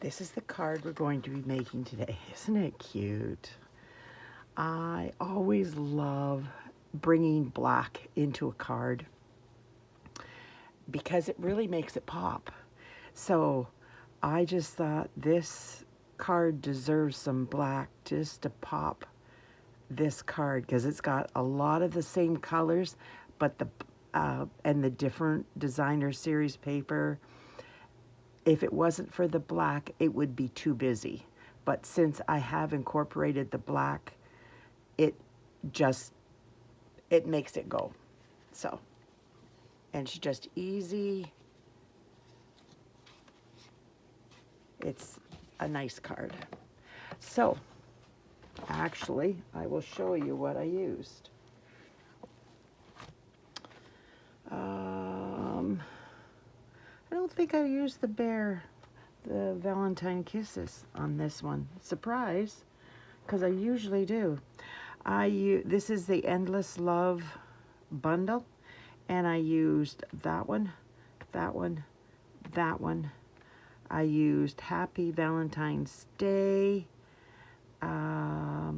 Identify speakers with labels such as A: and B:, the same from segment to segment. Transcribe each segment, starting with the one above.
A: This is the card we're going to be making today. Isn't it cute? I always love bringing black into a card because it really makes it pop. So I just thought this card deserves some black just to pop this card because it's got a lot of the same colors, but the different designer series paper. If it wasn't for the black, it would be too busy. But since I have incorporated the black, it makes it go. So, and it's just easy. It's a nice card. So, actually, I will show you what I used. I don't think I used the Valentine Kisses on this one. Surprise, because I usually do. This is the Endless Love bundle, and I used that one, that one, that one. I used Happy Valentine's Day. I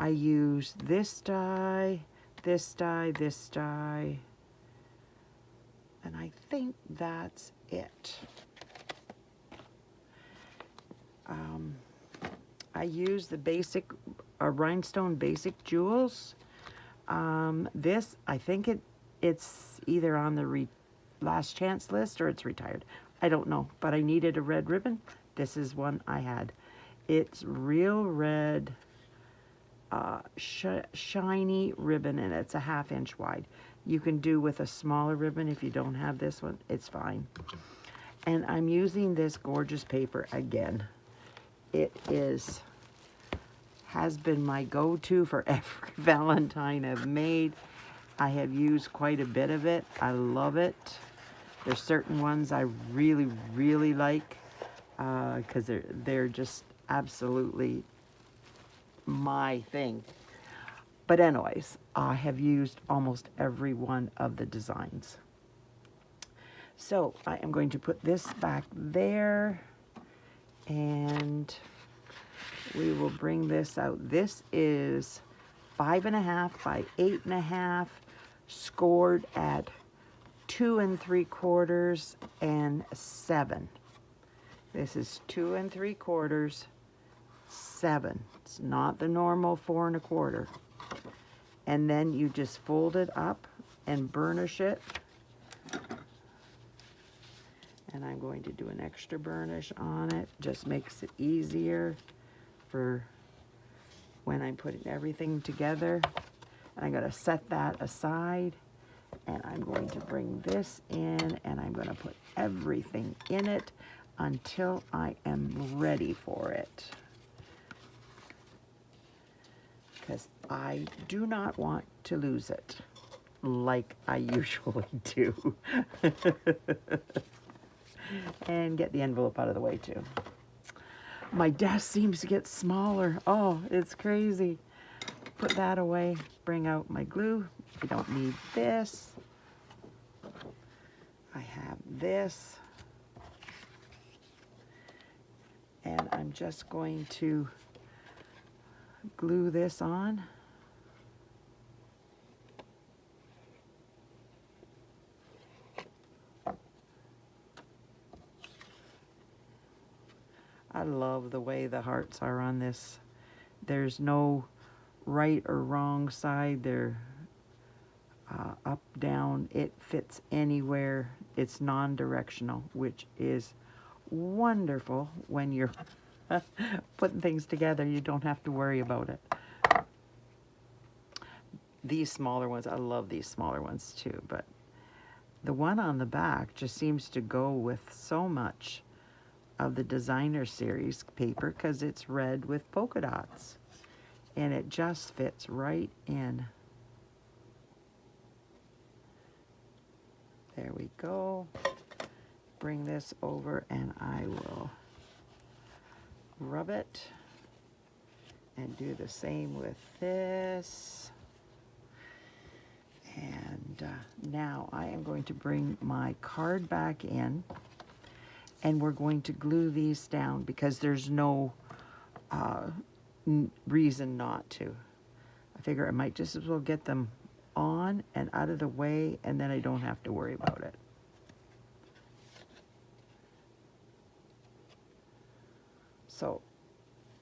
A: used this die, this die, this die, and I think that's it. I used the basic Rhinestone Basic Jewels. This, I think it's either on the last chance list or it's retired. I don't know, but I needed a red ribbon. This is one I had. It's real red, shiny ribbon, and it's a 1/2 inch wide. You can do with a smaller ribbon if you don't have this one, it's fine. And I'm using this gorgeous paper again. It has been my go-to for every Valentine I've made. I have used quite a bit of it. I love it. There's certain ones I really, really like because they're just absolutely my thing. But anyways, I have used almost every one of the designs. So I am going to put this back there, and we will bring this out. This is 5.5 by 8.5, scored at 2 3/4 and 7. This is 2 3/4, 7. It's not the normal 4 1/4. And then you just fold it up and burnish it. And I'm going to do an extra burnish on it. Just makes it easier for when I'm putting everything together. And I'm going to set that aside. And I'm going to bring this in, and I'm going to put everything in it until I am ready for it. Because I do not want to lose it like I usually do. And get the envelope out of the way too. My desk seems to get smaller. Oh, it's crazy. Put that away. Bring out my glue. We don't need this. I have this. And I'm just going to glue this on. I love the way the hearts are on this. There's no right or wrong side. They're up, down. It fits anywhere. It's non-directional, which is wonderful when you're putting things together. You don't have to worry about it. These smaller ones, I love these smaller ones too, but the one on the back just seems to go with so much of the designer series paper because it's red with polka dots, and it just fits right in. There we go. Bring this over and I will rub it and do the same with this. And now I am going to bring my card back in. And we're going to glue these down because there's no reason not to. I figure I might just as well get them on and out of the way, and then I don't have to worry about it. So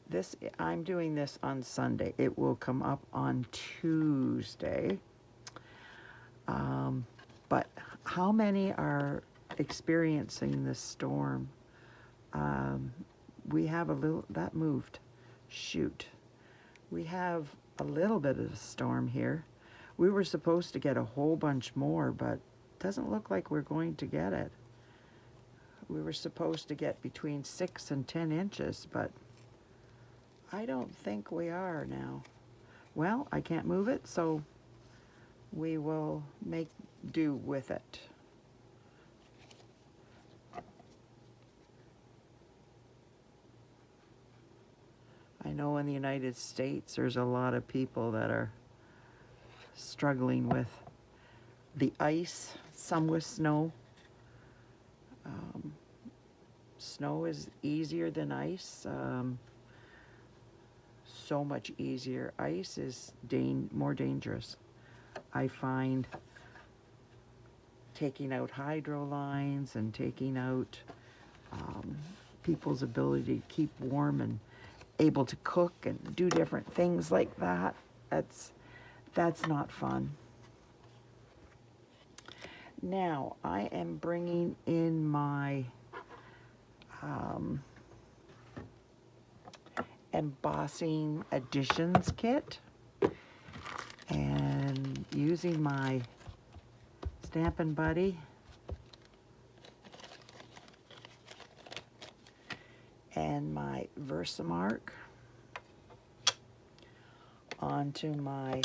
A: this, I'm doing this on Sunday. It will come up on Tuesday. But how many are experiencing this storm? We have a little, that moved, shoot. We have a little bit of a storm here. We were supposed to get a whole bunch more, but it doesn't look like we're going to get it. We were supposed to get between 6 and 10 inches, but I don't think we are now. Well, I can't move it, so we will make do with it. I know in the United States there's a lot of people that are struggling with the ice, some with snow. Snow is easier than ice, so much easier. Ice is more dangerous. I find taking out hydro lines and taking out people's ability to keep warm and able to cook and do different things like that, that's not fun. Now I am bringing in my embossing additions kit and using my Stampin' Buddy and my Versamark onto my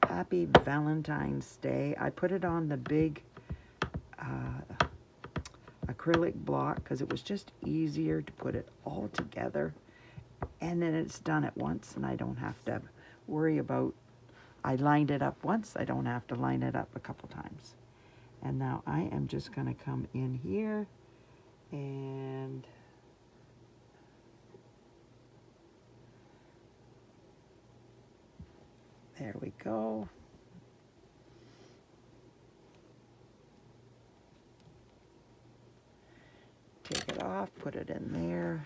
A: Happy Valentine's Day. I put it on the big acrylic block because it was just easier to put it all together, and then it's done at once and I don't have to worry about, I lined it up once, I don't have to line it up a couple times. And now I am just going to come in here and there we go. Take it off, put it in there.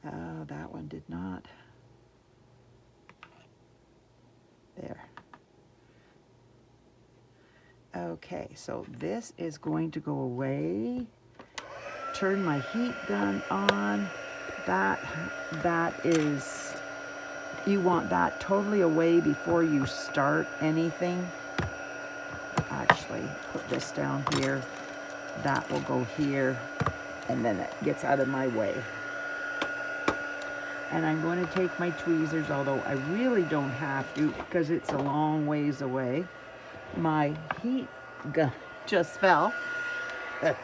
A: Oh, that one did not. There. Okay, so this is going to go away. Turn my heat gun on. That is, you want that totally away before you start anything. Actually, put this down here. That will go here, and then it gets out of my way. And I'm going to take my tweezers, although I really don't have to because it's a long ways away. My heat gun just fell. It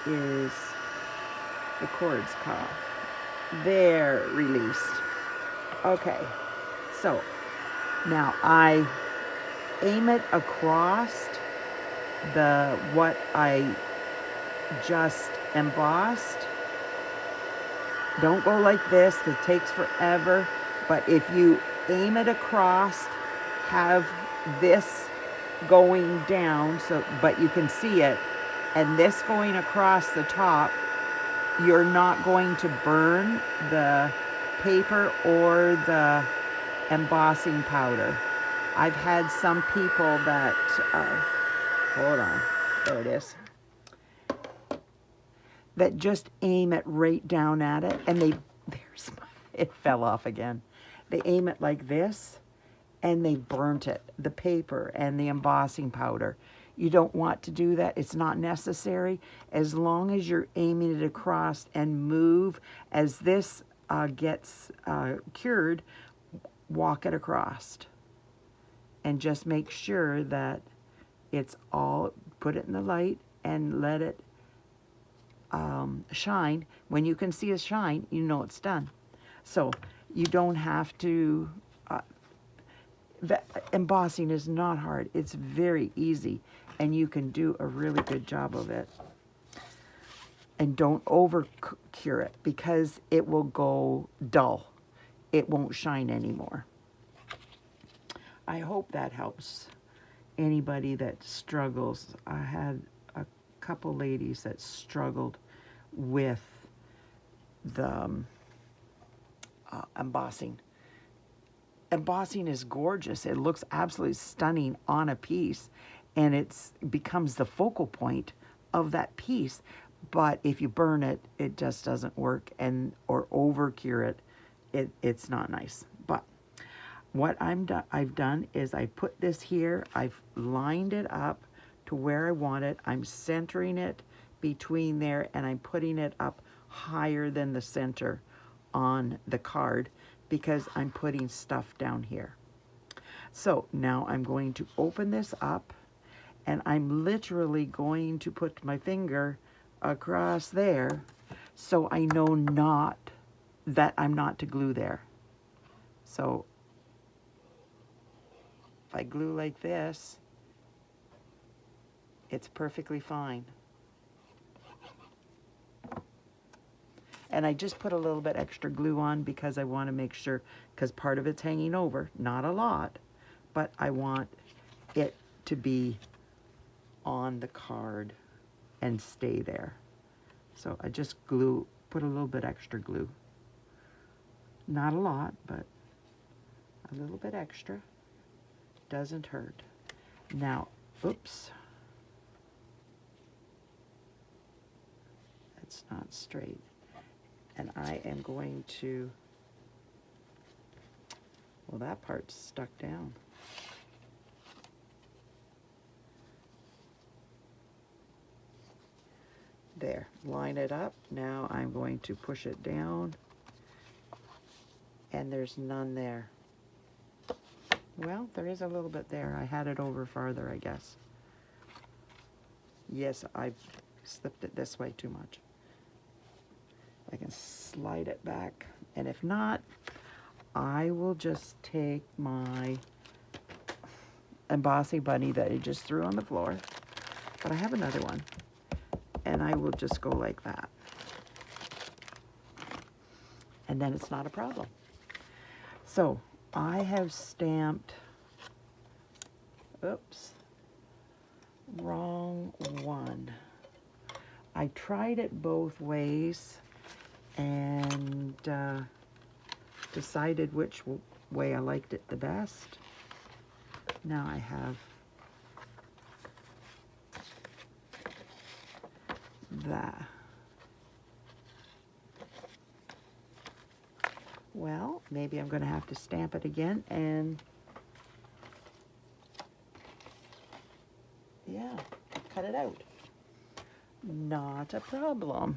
A: is, the cord's caught. There, released. Okay, so now I aim it across the what I just embossed. Don't go like this because it takes forever, but if you aim it across, have this going down, so but you can see it, and this going across the top, you're not going to burn the paper or the embossing powder. I've had some people that hold on, there it is, that just aim it right down at it, and it fell off again. They aim it like this, and they burnt it, the paper and the embossing powder. You don't want to do that. It's not necessary. As long as you're aiming it across and move, as this gets cured, walk it across. and just make sure that it's all, put it in the light and let it shine. When you can see a shine, you know it's done. So you don't have to, embossing is not hard. It's very easy, and you can do a really good job of it. And don't over cure it, because it will go dull. It won't shine anymore. I hope that helps anybody that struggles. I had a couple ladies that struggled with the embossing. Embossing is gorgeous. It looks absolutely stunning on a piece, and it becomes the focal point of that piece. But if you burn it, it just doesn't work, or over cure it, it's not nice. But what I've done is I put this here. I've lined it up to where I want it. I'm centering it between there, and I'm putting it up higher than the center on the card, because I'm putting stuff down here. So now I'm going to open this up, and I'm literally going to put my finger across there, so I know not that I'm not to glue there. So if I glue like this, it's perfectly fine. And I just put a little bit extra glue on because I want to make sure, because part of it's hanging over, not a lot, but I want it to be on the card and stay there. So I just put a little bit extra glue. Not a lot, but a little bit extra. Doesn't hurt. Now, oops. That's not straight. And I am going to, well, that part's stuck down. There, line it up. Now I'm going to push it down, and there's none there. Well, there is a little bit there. I had it over farther, I guess. Yes, I slipped it this way too much. I can slide it back, and if not, I will just take my embossing bunny that I just threw on the floor, but I have another one, and I will just go like that. And then it's not a problem. So I have stamped, oops, wrong one. I tried it both ways and decided which way I liked it the best. Now I have that. Well, maybe I'm going to have to stamp it again, and yeah, cut it out. Not a problem.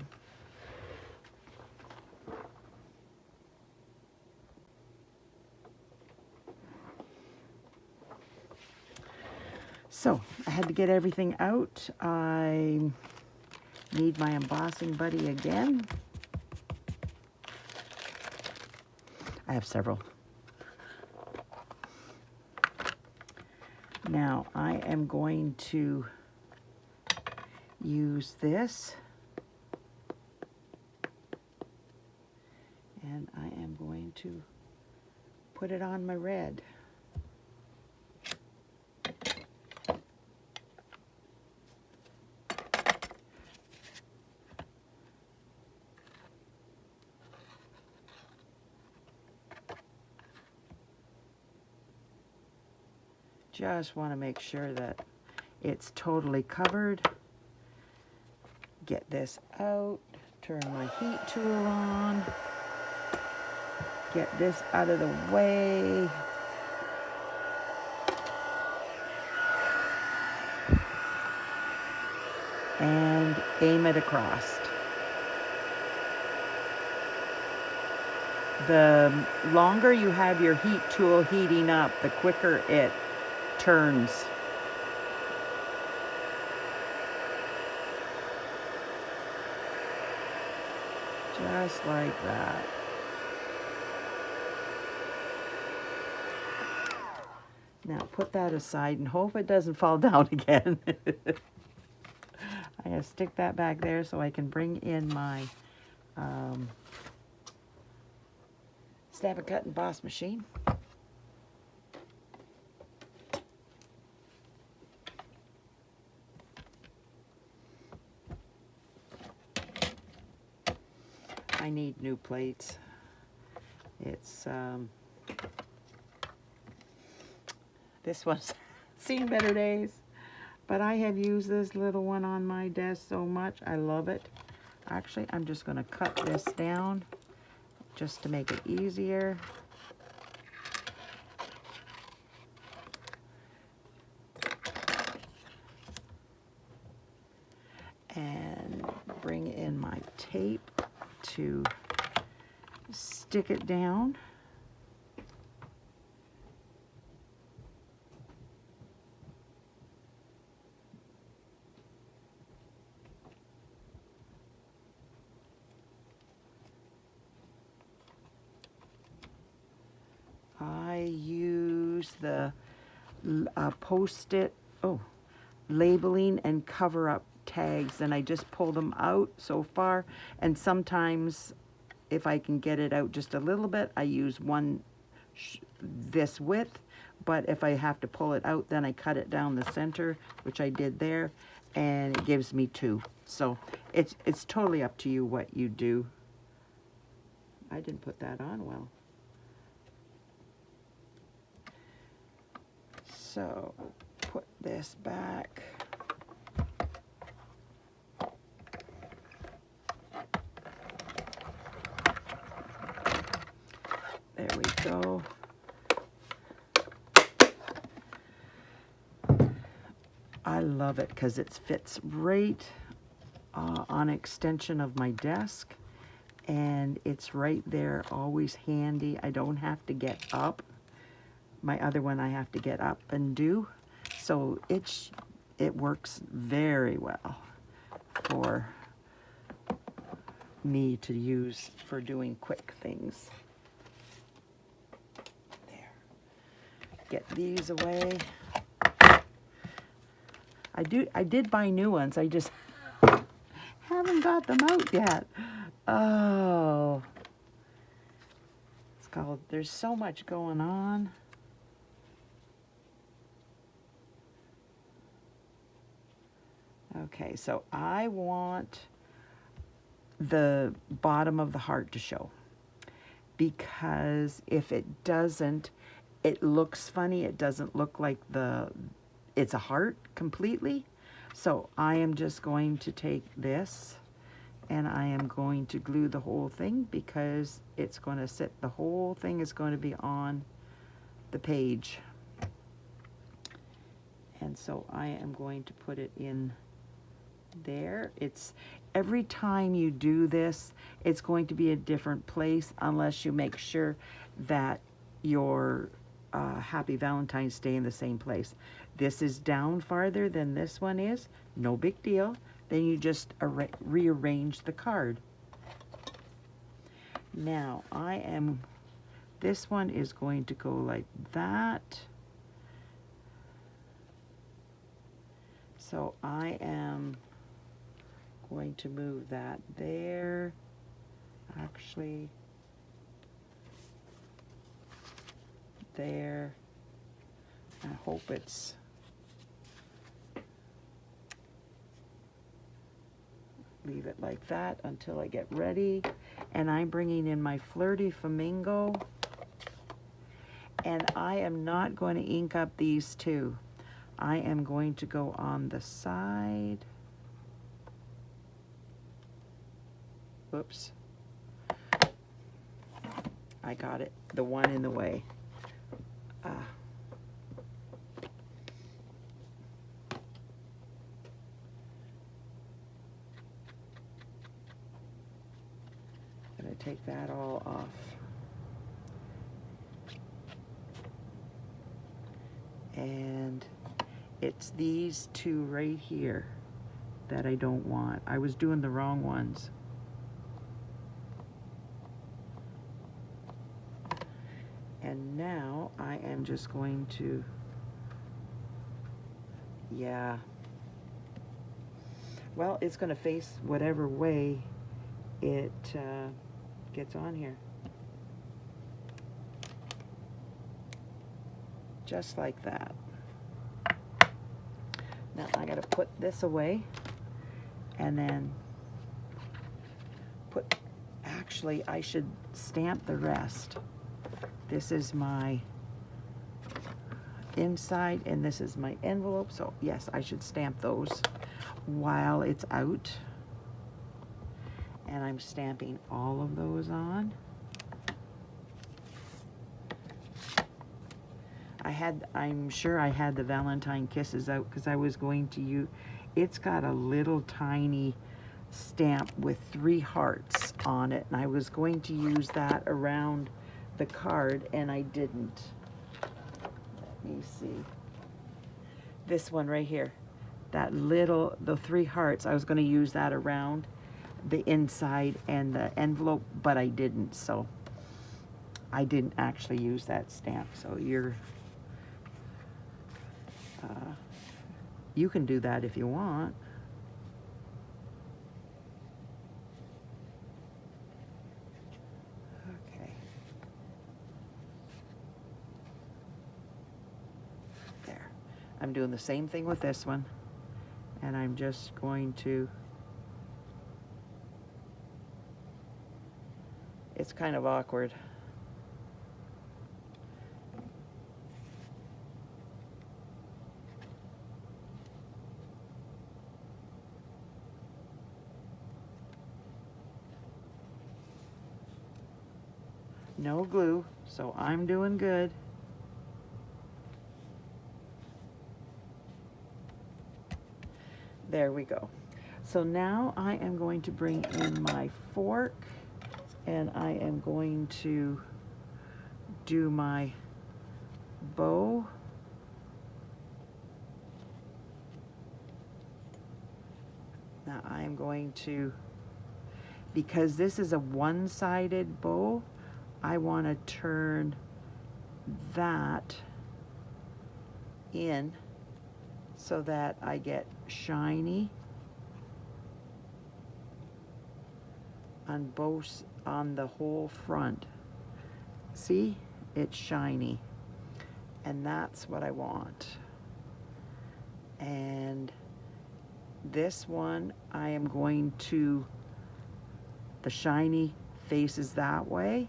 A: So I had to get everything out. I need my embossing buddy again. I have several. Now I am going to use this, and I am going to put it on my red. Just want to make sure that it's totally covered. Get this out, turn my heat tool on, get this out of the way. And aim it across. The longer you have your heat tool heating up, the quicker it turns. Just like that. Now put that aside and hope it doesn't fall down again. I gotta stick that back there so I can bring in my Stamp and Cut Emboss machine. I need new plates. It's this one's seen better days, but I have used this little one on my desk so much. I love it. Actually, I'm just going to cut this down just to make it easier. And bring in my tape to stick it down. I use the Post-it, labeling and cover-up tags, and I just pull them out so far, and sometimes if I can get it out just a little bit, I use one this width, but if I have to pull it out, then I cut it down the center, which I did there, and it gives me two. So it's totally up to you what you do. I didn't put that on well. So put this back. There we go. I love it because it fits right on extension of my desk, and it's right there, always handy. I don't have to get up. My other one I have to get up and do. So it works very well for me to use for doing quick things. There. Get these away. I did buy new ones. I just haven't got them out yet. Oh. It's called There's So Much Going On. Okay, so I want the bottom of the heart to show, because if it doesn't, it looks funny. It doesn't look like it's a heart completely. So I am just going to take this and I am going to glue the whole thing, because it's going to sit, the whole thing is going to be on the page. And so I am going to put it in there. It's every time you do this, it's going to be a different place, unless you make sure that your Happy Valentine's Day in the same place. This is down farther than this one is, no big deal. Then you just rearrange the card. Now this one is going to go like that. So I am going to move that there. Actually, there. I hope it's leave it like that until I get ready. And I'm bringing in my Flirty Flamingo, and I am not going to ink up these two. I am going to go on the side. Whoops. I got it, the one in the way. I'm going to take that all off. And it's these two right here that I don't want. I was doing the wrong ones. And now I am just going to, yeah. Well, it's going to face whatever way it gets on here. Just like that. Now I got to put this away and then put, actually I should stamp the rest. This is my inside and this is my envelope, so yes, I should stamp those while it's out. And I'm stamping all of those on. I'm sure I had the Valentine Kisses out because I was going to use, it's got a little tiny stamp with 3 hearts on it, and I was going to use that around the card and I didn't. Let me see. This one right here, that little, the 3 hearts, I was going to use that around the inside and the envelope, but I didn't, so I didn't actually use that stamp. So you can do that if you want. Okay. There. I'm doing the same thing with this one, and I'm just going to, it's kind of awkward. No glue, so I'm doing good. There we go. So now I am going to bring in my fork and I am going to do my bow. Now I am going to, because this is a one-sided bow, I want to turn that in so that I get shiny on both, on the whole front. See, it's shiny, and that's what I want. And this one I am going to, the shiny faces that way,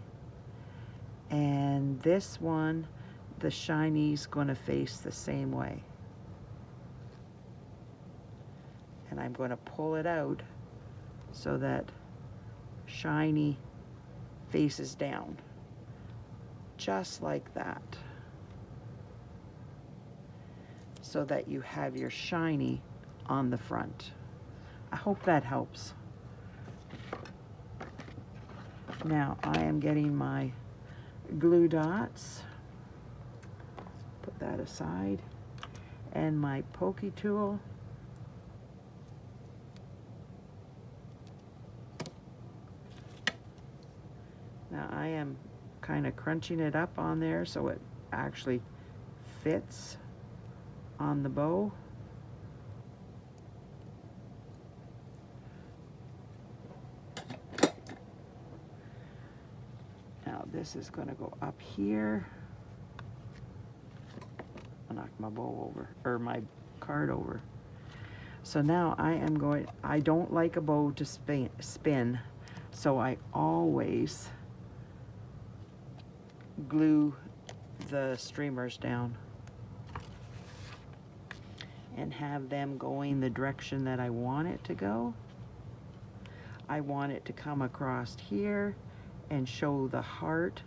A: and this one the shiny's going to face the same way. And I'm going to pull it out so that shiny faces down, just like that, so that you have your shiny on the front. I hope that helps. Now I am getting my glue dots, put that aside, and my pokey tool. Now I am kind of crunching it up on there so it actually fits on the bow. Now this is going to go up here. I knocked my bow over, or my card over. So now I am going, I don't like a bow to spin, so I always glue the streamers down and have them going the direction that I want it to go. I want it to come across here and show the heart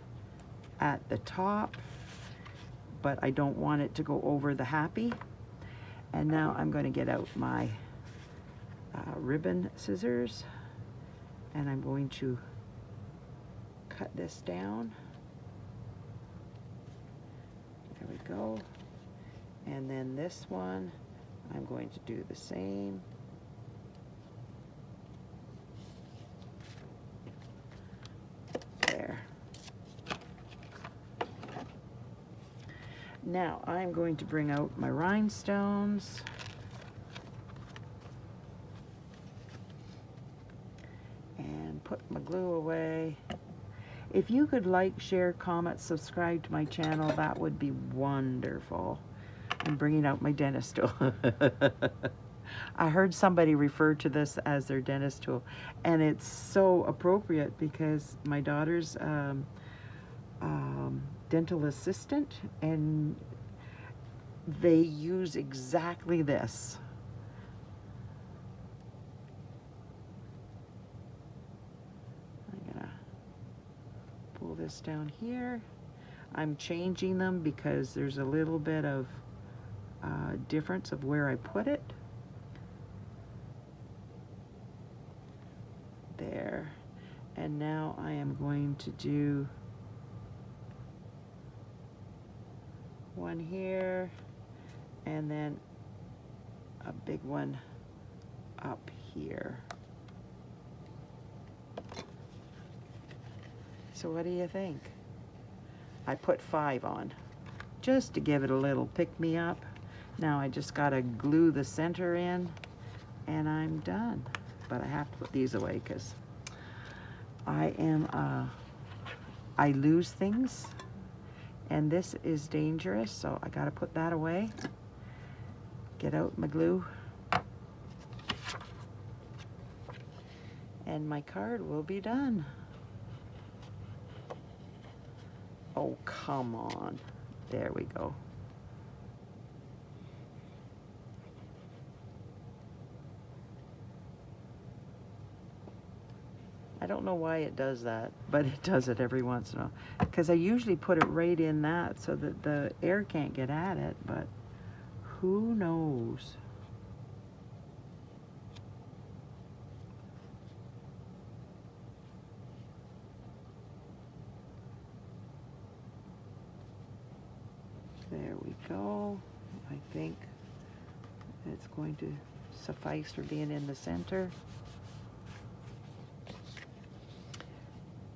A: at the top, but I don't want it to go over the happy. And now I'm going to get out my ribbon scissors, and I'm going to cut this down. There we go. And then this one, I'm going to do the same. There. Now I'm going to bring out my rhinestones. And put my glue away. If you could like, share, comment, subscribe to my channel, that would be wonderful. I'm bringing out my dentist tool. I heard somebody refer to this as their dentist tool, and it's so appropriate because my daughter's dental assistant, and they use exactly this. I'm gonna pull this down here. I'm changing them because there's a little bit of difference of where I put it. There. And now I am going to do one here and then a big one up here. So what do you think? I put 5 on just to give it a little pick-me-up. Now I just gotta glue the center in and I'm done. But I have to put these away because I lose things and this is dangerous, so I gotta put that away. Get out my glue. And my card will be done. Oh, come on. There we go. I don't know why it does that, but it does it every once in a while. Because I usually put it right in that so that the air can't get at it, but who knows? There we go. I think it's going to suffice for being in the center.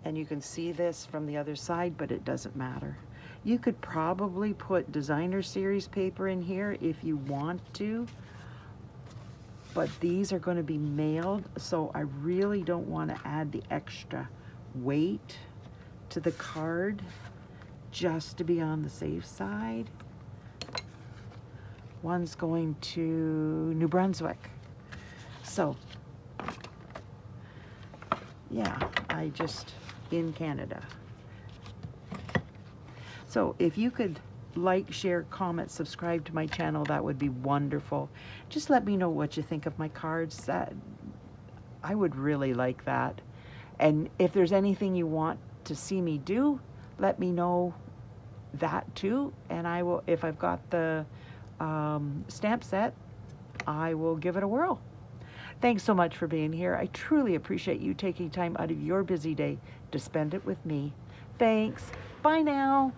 A: And you can see this from the other side, but it doesn't matter. You could probably put designer series paper in here if you want to, but these are going to be mailed, so I really don't want to add the extra weight to the card just to be on the safe side. One's going to New Brunswick. So, yeah, I just in Canada. So if you could like, share, comment, subscribe to my channel, that would be wonderful. Just let me know what you think of my cards. That I would really like that. And if there's anything you want to see me do, let me know that too. And I will, if I've got the stamp set, I will give it a whirl. Thanks so much for being here. I truly appreciate you taking time out of your busy day to spend it with me. Thanks. Bye now.